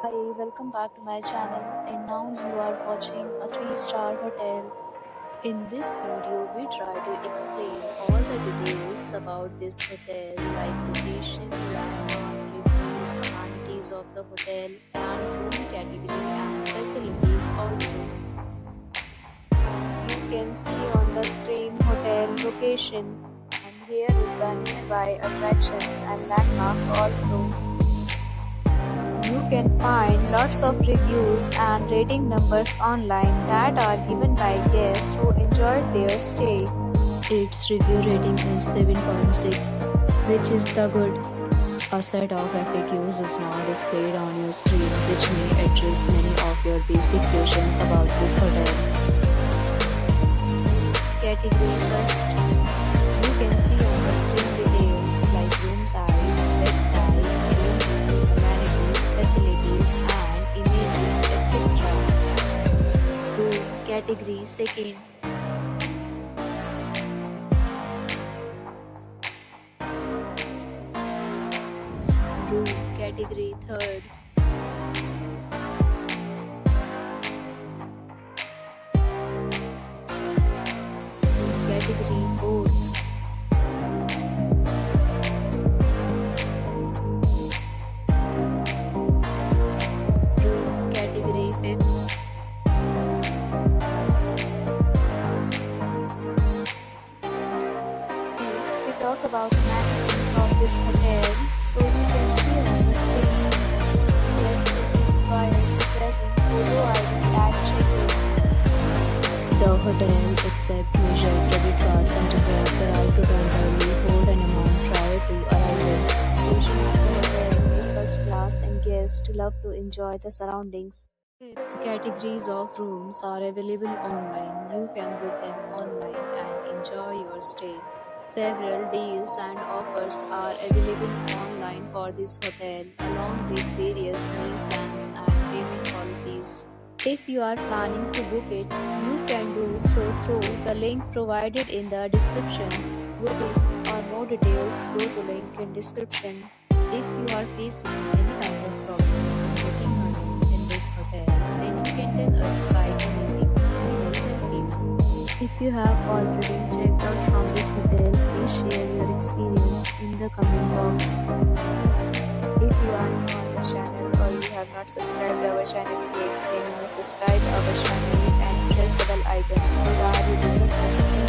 Hi, welcome back to my channel, and now you are watching a 3-star hotel. In this video, we try to explain all the details about this hotel like location, landmark, reviews, amenities of the hotel, and room category and facilities also. As you can see on the screen, hotel location, and here is the nearby attractions and landmark also. You can find lots of reviews and rating numbers online that are given by guests who enjoyed their stay. Its review rating is 7.6, which is the good. A set of FAQs is now displayed on your screen, which may address many of your basic questions about this hotel. Category first. You can see on the screen details like room size, bed type, room view, amenities, facilities, and images, etc. Room category second. Room category third. Room category fourth. Room category fifth. Next, we talk about amenities of this hotel. So you can see on the screen, guests will be required to present photo ID at check-in. The hotel accepts major credit cards and reserves the right to temporarily hold an amount prior to arrival. Location of the hotel is first class and guests love to enjoy the surroundings. Fifth, categories of rooms are available online. You can book them online and enjoy your stay. Several deals and offers are available online for this hotel, along with various meal plans and payment policies. If you are planning to book it, you can do so through the link provided in the description. Booking or more details, go to link in description. If you are facing any kind of problem booking a room in this hotel, then you can tell us by commenting. We will help you. If you have already checked out from this hotel, please share your experience in the comment box. If you are new on the channel or you have not subscribed our channel yet, then you may subscribe our channel and press the bell icon so that you do not miss any